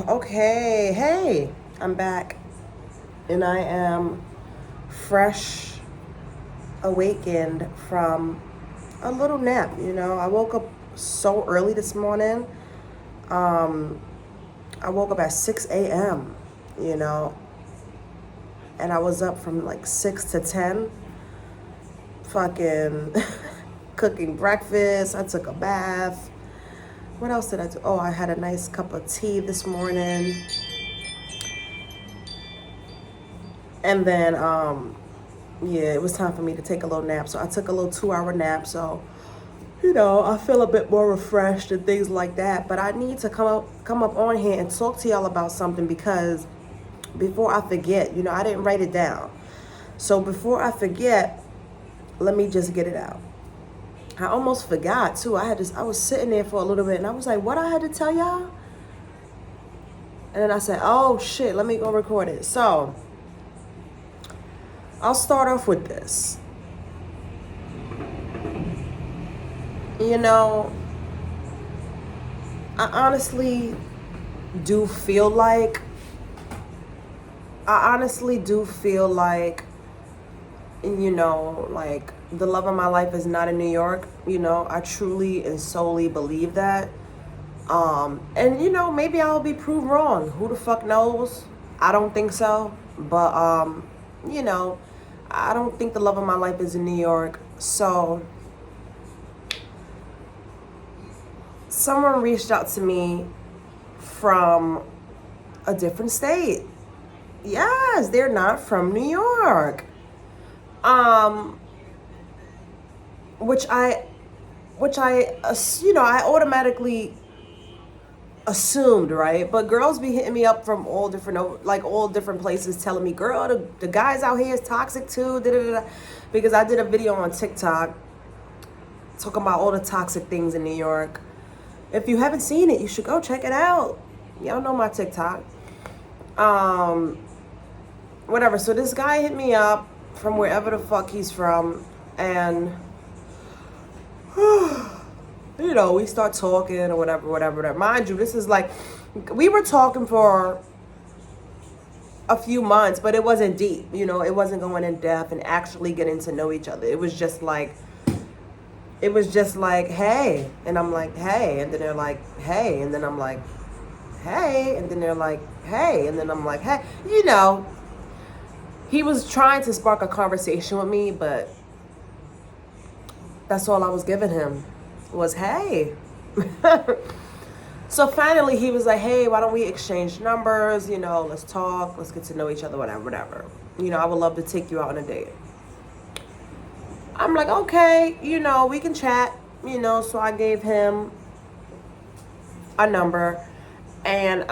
Okay, hey, I'm back and I am fresh awakened from a little nap. I woke up so early this morning. Um, I woke up at 6 a.m., you know, and I was up from like 6 to 10, fucking cooking breakfast. I took a bath. What else did I do? Oh, I had a nice cup of tea this morning. And then yeah, it was time for me to take a little nap. So I took a little 2 hour nap. So, I feel a bit more refreshed and things like that. But I need to come up on here and talk to y'all about something because before I forget, I didn't write it down. So before I forget, let me just get it out. I almost forgot too. I was sitting there for a little bit and I was like, what I had to tell y'all? And then I said, oh shit, let me go record it. So I'll start off with this. You know, I honestly do feel like I honestly do feel like the love of my life is not in New York. I truly and solely believe that. And maybe I'll be proved wrong. Who the fuck knows? I don't think so. But you know, I don't think the love of my life is in New York. So someone reached out to me from a different state. Yes, they're not from New York. Um, which I, I automatically assumed, right? But girls be hitting me up from all different places, telling me, "Girl, the guys out here is toxic too." Da, da, da, da. Because I did a video on TikTok talking about all the toxic things in New York. If you haven't seen it, you should go check it out. Y'all know my TikTok. Um, Whatever. So this guy hit me up from wherever the fuck he's from, and we start talking or whatever. Mind you, this is like we were talking for a few months, but it wasn't deep. It wasn't going in depth and actually getting to know each other. It was just like, hey, and I'm like, hey, and then they're like, hey, and then I'm like, hey, and then they're like, hey, and then I'm like, hey, he was trying to spark a conversation with me, but that's all I was giving him was hey. So finally he was like, hey, why don't we exchange numbers? Let's talk, let's get to know each other, whatever. I would love to take you out on a date. I'm like, okay, we can chat, so I gave him a number and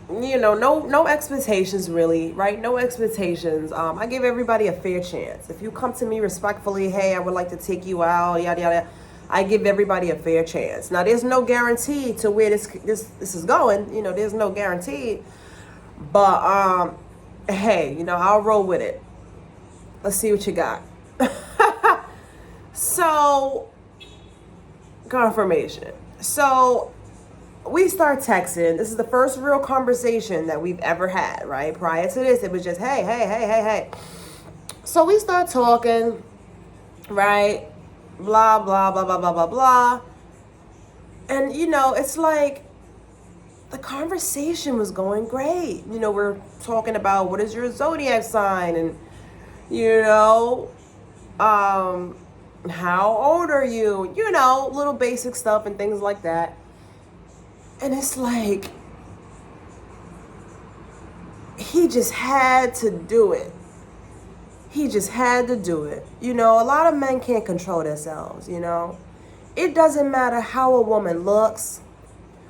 no expectations really, right? No expectations. I give everybody a fair chance. If you come to me respectfully, hey, I would like to take you out, yada yada, I give everybody a fair chance. Now, there's no guarantee to where this is going. There's no guarantee, but hey, I'll roll with it. Let's see what you got. So, confirmation. So we start texting. This is the first real conversation that we've ever had, right? Prior to this, it was just, hey, hey, hey, hey, hey. So we start talking, right? Blah, blah, blah, blah, blah, blah, blah. And, it's like the conversation was going great. We're talking about what is your zodiac sign and, how old are you? Little basic stuff and things like that. And it's like, he just had to do it. He just had to do it. A lot of men can't control themselves, It doesn't matter how a woman looks,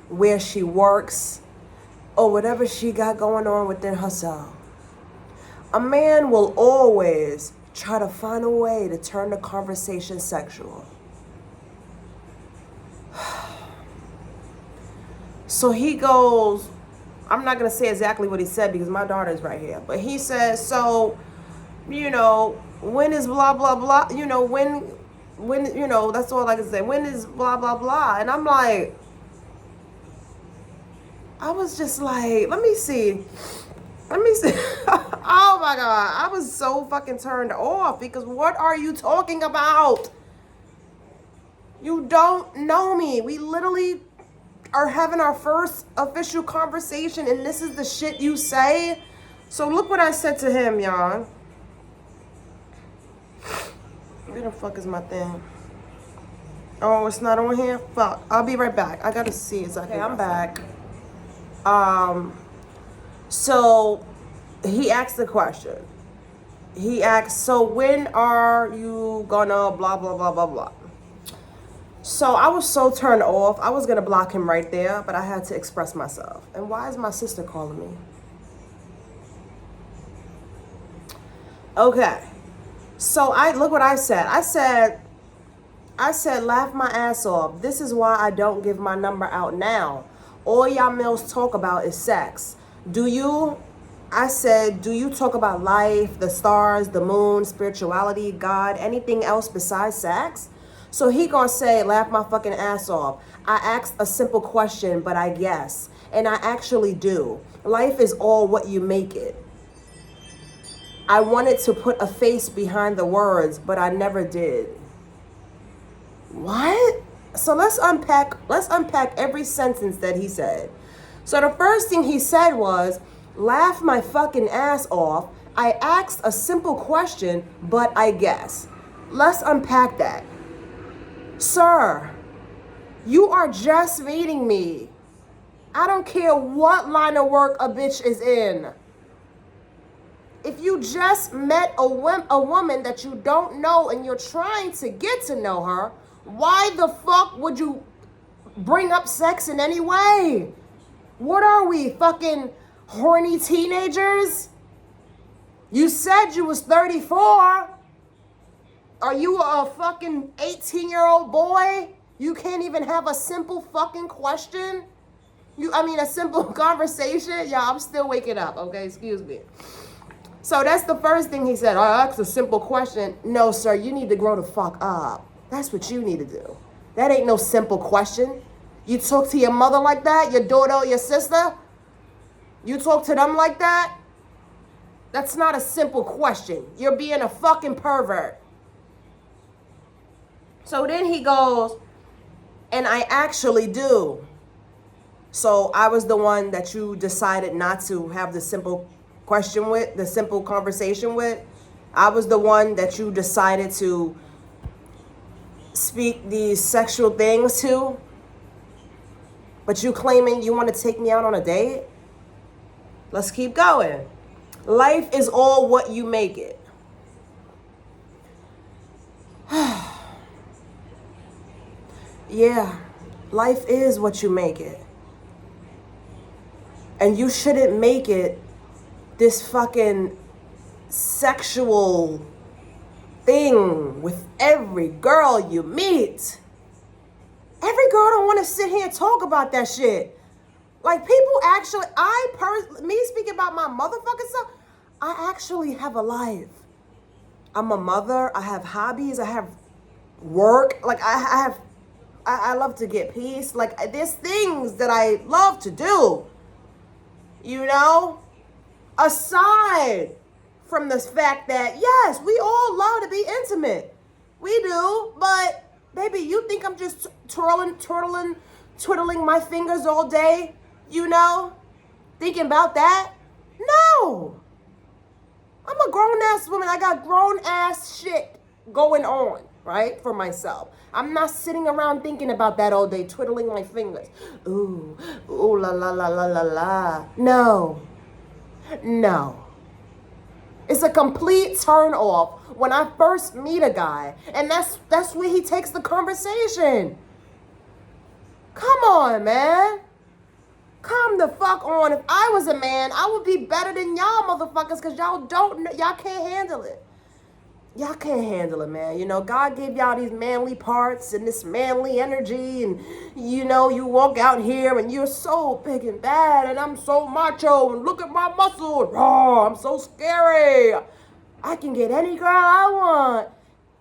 where she works, or whatever she got going on within herself. A man will always try to find a way to turn the conversation sexual. So he goes, I'm not going to say exactly what he said because my daughter's right here, but he says, so, when is blah, blah, blah, when, that's all I can say. When is blah, blah, blah. And I'm like, I was just like, let me see. Oh my God. I was so fucking turned off because what are you talking about? You don't know me. We literally are having our first official conversation and this is the shit you say. So look what I said to him, y'all. Where the fuck is my thing? Oh, it's not on here? Fuck. I'll be right back. I gotta see exactly. Okay, I'm back. So he asked the question. He asked, so when are you gonna blah, blah, blah, blah, blah. So I was so turned off. I was gonna block him right there, but I had to express myself. And why is my sister calling me? Okay. So look what I said. I said, laugh my ass off. This is why I don't give my number out now. All y'all males talk about is sex. Do you? I said, do you talk about life, the stars, the moon, spirituality, God, anything else besides sex? So he gonna say, laugh my fucking ass off. I asked a simple question, but I guess. And I actually do. Life is all what you make it. I wanted to put a face behind the words, but I never did. What? So let's unpack every sentence that he said. So the first thing he said was, laugh my fucking ass off. I asked a simple question, but I guess. Let's unpack that. Sir, you are just meeting me. I don't care what line of work a bitch is in. If you just met a woman that you don't know and you're trying to get to know her, why the fuck would you bring up sex in any way? What are we, fucking horny teenagers? You said you was 34. Are you a fucking 18-year-old boy? You can't even have a simple fucking question? A simple conversation? Yeah, I'm still waking up, okay? Excuse me. So that's the first thing he said. I asked a simple question. No, sir, you need to grow the fuck up. That's what you need to do. That ain't no simple question. You talk to your mother like that? Your daughter or your sister? You talk to them like that? That's not a simple question. You're being a fucking pervert. So then he goes, and I actually do. So I was the one that you decided not to have the simple question with, the simple conversation with. I was the one that you decided to speak these sexual things to. But you claiming you want to take me out on a date? Let's keep going. Life is all what you make it. Yeah, life is what you make it. And you shouldn't make it this fucking sexual thing with every girl you meet. Every girl don't want to sit here and talk about that shit. Like people actually, me speaking about my motherfucking self, I actually have a life. I'm a mother, I have hobbies, I have work, like I love to get peace. Like there's things that I love to do, you know? Aside from the fact that, yes, we all love to be intimate. We do, but baby, you think I'm just twiddling my fingers all day, you know? Thinking about that? No. I'm a grown-ass woman. I got grown-ass shit going on, right, for myself. I'm not sitting around thinking about that all day, twiddling my fingers. Ooh, la, la, la, la, la, la. No. It's a complete turn off when I first meet a guy. And that's where he takes the conversation. Come on, man. Come the fuck on. If I was a man, I would be better than y'all motherfuckers because y'all can't handle it. Y'all can't handle it, man. You know, God gave y'all these manly parts and this manly energy. And, you know, you walk out here and you're so big and bad. And I'm so macho. And look at my muscles. Oh, I'm so scary. I can get any girl I want.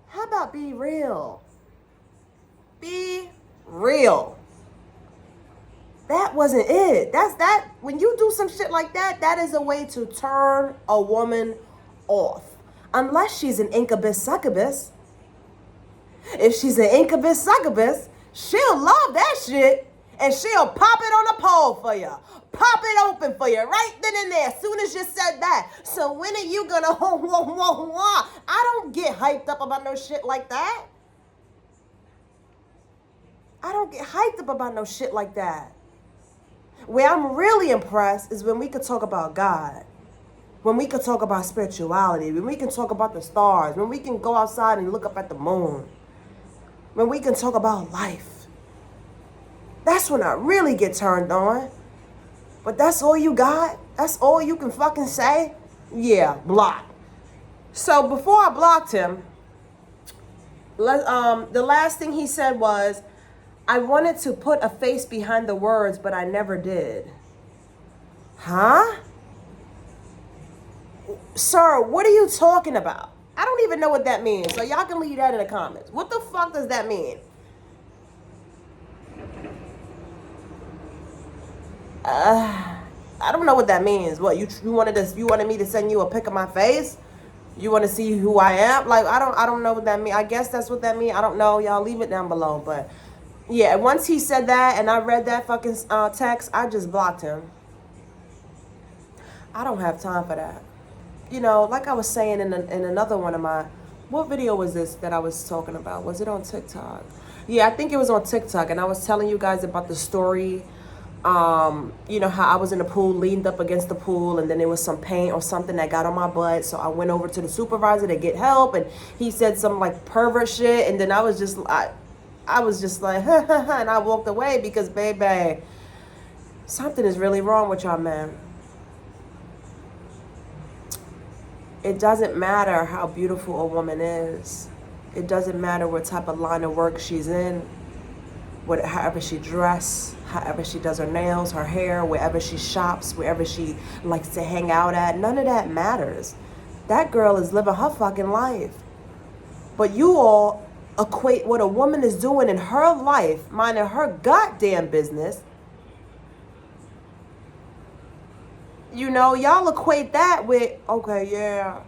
How about be real? Be real. that wasn't it. That when you do some shit like that, that is a way to turn a woman off. Unless she's an incubus succubus. If she's an incubus succubus, she'll love that shit. And she'll pop it on a pole for you. Pop it open for you right then and there. As soon as you said that. So when are you gonna I don't get hyped up about no shit like that. I don't get hyped up about no shit like that. Where I'm really impressed is when we could talk about God. When we could talk about spirituality. When we can talk about the stars. When we can go outside and look up at the moon. When we can talk about life. That's when I really get turned on. But that's all you got? That's all you can fucking say? Yeah, block. So before I blocked him, the last thing he said was, I wanted to put a face behind the words, but I never did. Huh? Sir, what are you talking about? I don't even know what that means. So y'all can leave that in the comments. What the fuck does that mean? I don't know what that means. What, you wanted me to send you a pic of my face? You want to see who I am? Like, I don't know what that means. I guess that's what that means. I don't know. Y'all leave it down below. But yeah, once he said that and I read that fucking text, I just blocked him. I don't have time for that. You know, like I was saying in another one of my, what video was this that I was talking about? Was it on TikTok? Yeah, I think it was on TikTok. And I was telling you guys about the story. You know how I was in the pool, leaned up against the pool, and then there was some paint or something that got on my butt. So I went over to the supervisor to get help, and he said some like pervert shit, and then I was just like, and I walked away because, baby, something is really wrong with y'all, man. It doesn't matter how beautiful a woman is. It doesn't matter what type of line of work she's in, however she dresses, however she does her nails, her hair, wherever she shops, wherever she likes to hang out at. None of that matters. That girl is living her fucking life. But you all equate what a woman is doing in her life, minding her goddamn business. You know, y'all equate that with, okay, yeah.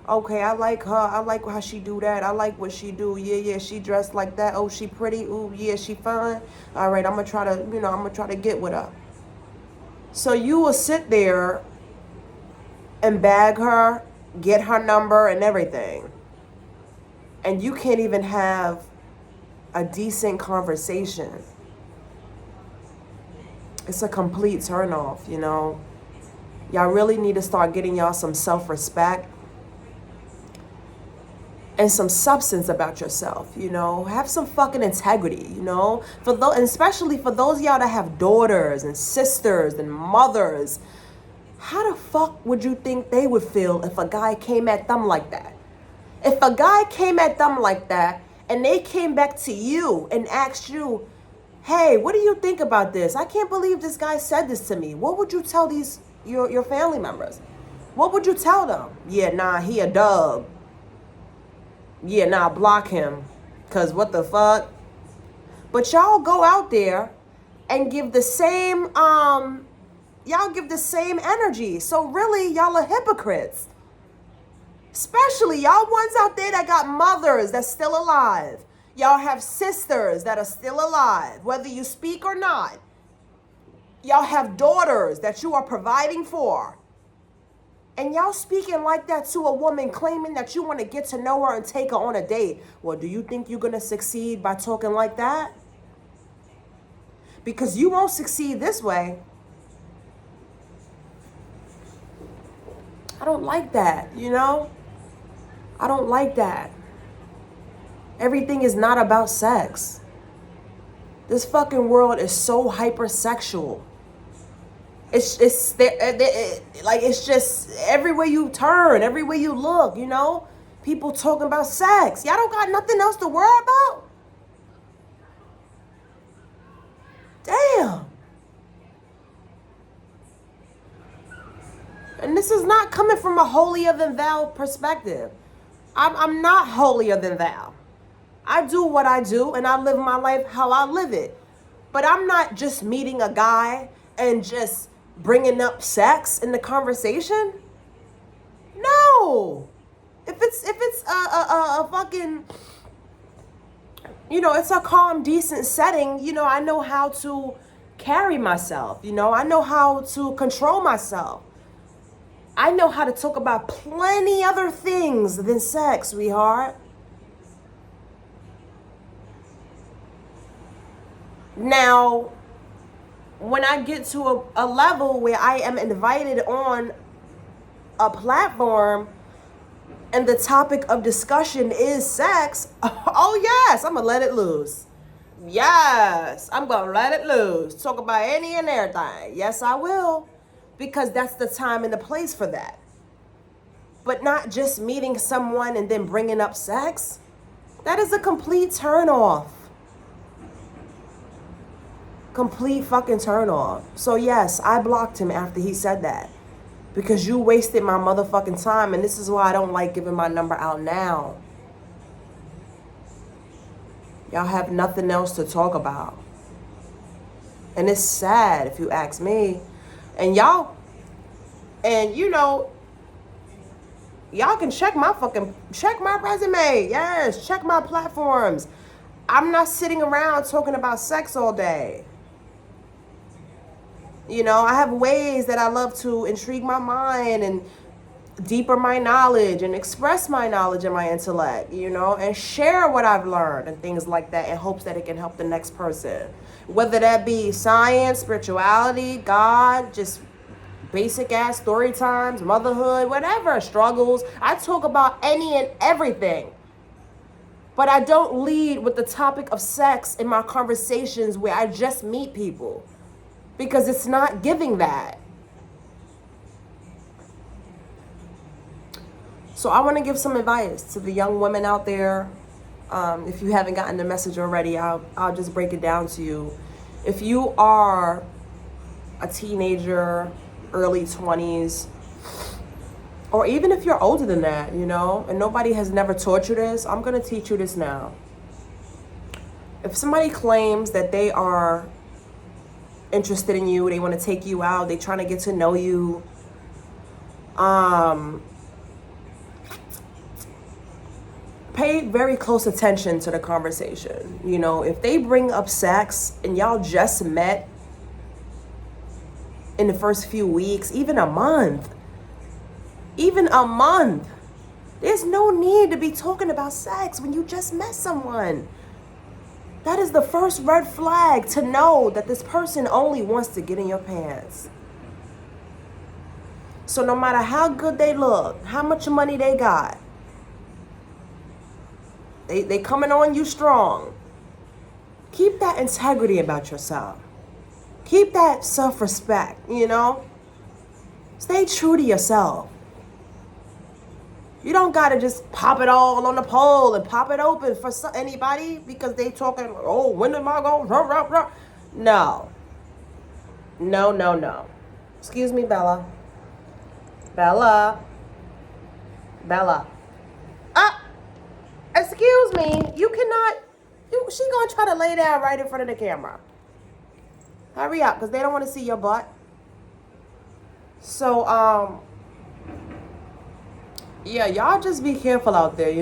Okay, I like her. I like how she do that. I like what she do. Yeah, she dressed like that. Oh, she pretty. Ooh, yeah, she fine. All right, I'm going to try to get with her. So you will sit there and bag her, get her number and everything. And you can't even have a decent conversation. It's a complete turnoff, you know. Y'all really need to start getting y'all some self-respect and some substance about yourself, you know. Have some fucking integrity, you know. And especially for those of y'all that have daughters and sisters and mothers, how the fuck would you think they would feel if a guy came at them like that? If a guy came at them like that and they came back to you and asked you, hey, what do you think about this? I can't believe this guy said this to me. What would you tell your family members? What would you tell them? Yeah, nah, he a dub. Yeah, nah, block him. Because what the fuck? But y'all go out there and give the same, y'all give the same energy. So really, y'all are hypocrites. Especially y'all ones out there that got mothers that's still alive. Y'all have sisters that are still alive, whether you speak or not. Y'all have daughters that you are providing for. And y'all speaking like that to a woman, claiming that you want to get to know her and take her on a date. Well, do you think you're going to succeed by talking like that? Because you won't succeed this way. I don't like that, you know? I don't like that. Everything is not about sex. This fucking world is so hypersexual. It's just everywhere you turn, everywhere you look, you know, people talking about sex. Y'all don't got nothing else to worry about? Damn. And this is not coming from a holier than thou perspective. I'm not holier than thou. I do what I do and I live my life how I live it. But I'm not just meeting a guy and just bringing up sex in the conversation. No. If it's a fucking, it's a calm, decent setting, I know how to carry myself. I know how to control myself. I know how to talk about plenty other things than sex, sweetheart. Now, when I get to a level where I am invited on a platform and the topic of discussion is sex, oh yes, I'm gonna let it loose. Yes, I'm gonna let it loose. Talk about any and everything. Yes, I will. Because that's the time and the place for that. But not just meeting someone and then bringing up sex. That is a complete turn off. Complete fucking turn off. So yes, I blocked him after he said that. Because you wasted my motherfucking time, and this is why I don't like giving my number out now. Y'all have nothing else to talk about. And it's sad if you ask me. And y'all can check my resume. Yes, check my platforms. I'm not sitting around talking about sex all day. I have ways that I love to intrigue my mind and deeper my knowledge and express my knowledge and my intellect, and share what I've learned and things like that in hopes that it can help the next person. Whether that be science, spirituality, God, just basic ass story times, motherhood, whatever, struggles. I talk about any and everything. But I don't lead with the topic of sex in my conversations where I just meet people. Because it's not giving that. So I want to give some advice to the young women out there. If you haven't gotten the message already, I'll just break it down to you. If you are a teenager, early 20s, or even if you're older than that, and nobody has never taught you this, I'm going to teach you this now. If somebody claims that they are interested in you, they want to take you out, they trying to get to know you, pay very close attention to the conversation. If they bring up sex and y'all just met in the first few weeks, even a month, there's no need to be talking about sex when you just met someone. That is the first red flag to know that this person only wants to get in your pants. So no matter how good they look, how much money they got, they coming on you strong. Keep that integrity about yourself. Keep that self-respect, Stay true to yourself. You don't gotta just pop it all on the pole and pop it open for anybody because they talking, oh, when am I going? No. No. Excuse me, Bella. Bella. Excuse me. You cannot. She gonna try to lay down right in front of the camera. Hurry up, because they don't want to see your butt. So, yeah, y'all just be careful out there,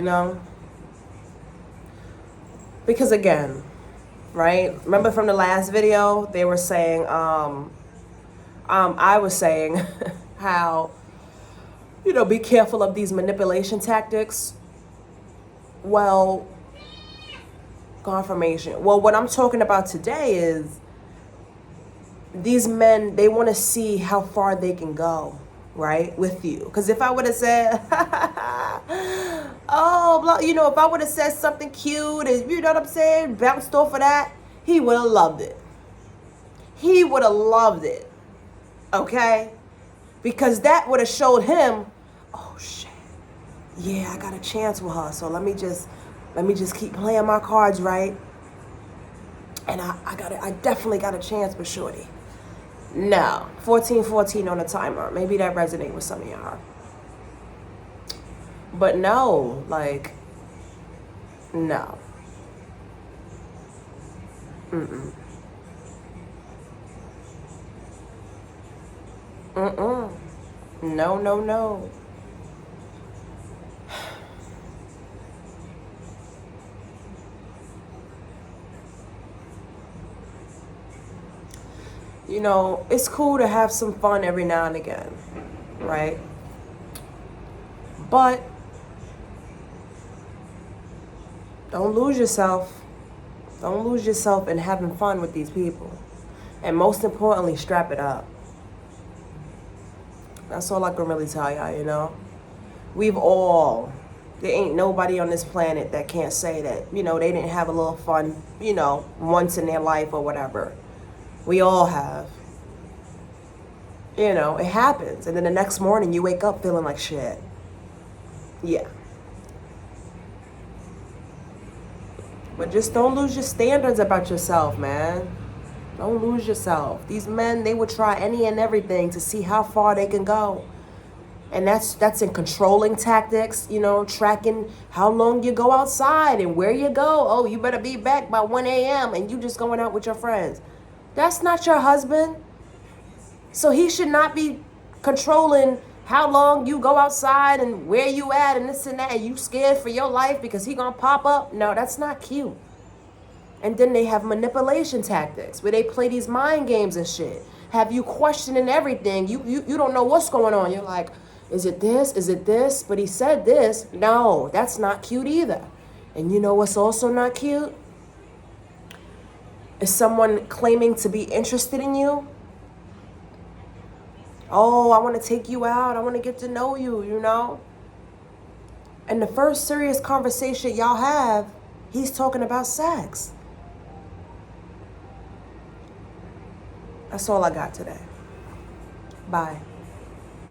Because again, right? Remember from the last video, they were saying, I was saying how, be careful of these manipulation tactics. Well, confirmation. Well, what I'm talking about today is these men, they want to see how far they can go, right, with you. Because if I would have said, oh, if I would have said something cute and, what I'm saying, bounced off of that, he would have loved it. He would have loved it, okay? Because that would have showed him, oh, shit, yeah, I got a chance with her, so let me just keep playing my cards right. And I definitely got a chance with shorty. No, 14 on the timer. Maybe that resonate with some of y'all. But no, no. Mm-mm. No, no, no. You know, it's cool to have some fun every now and again, right? But don't lose yourself. Don't lose yourself in having fun with these people. And most importantly, strap it up. That's all I can really tell y'all, you know? We've all, there ain't nobody on this planet that can't say that, you know, they didn't have a little fun, you know, once in their life or whatever. We all have. You know, it happens. And then the next morning you wake up feeling like shit. Yeah. But just don't lose your standards about yourself, man. Don't lose yourself. These men, they would try any and everything to see how far they can go. And that's in controlling tactics, you know, tracking how long you go outside and where you go. Oh, you better be back by 1 a.m. and you just going out with your friends. That's not your husband. So he should not be controlling how long you go outside and where you at and this and that, and you scared for your life because he gonna pop up. No, that's not cute. And then they have manipulation tactics where they play these mind games and shit. Have you questioning everything. You don't know what's going on. You're like, is it this? Is it this? But he said this. No, that's not cute either. And you know what's also not cute? Is someone claiming to be interested in you. Oh, I want to take you out. I want to get to know you, you know? And the first serious conversation y'all have, he's talking about sex. That's all I got today. Bye.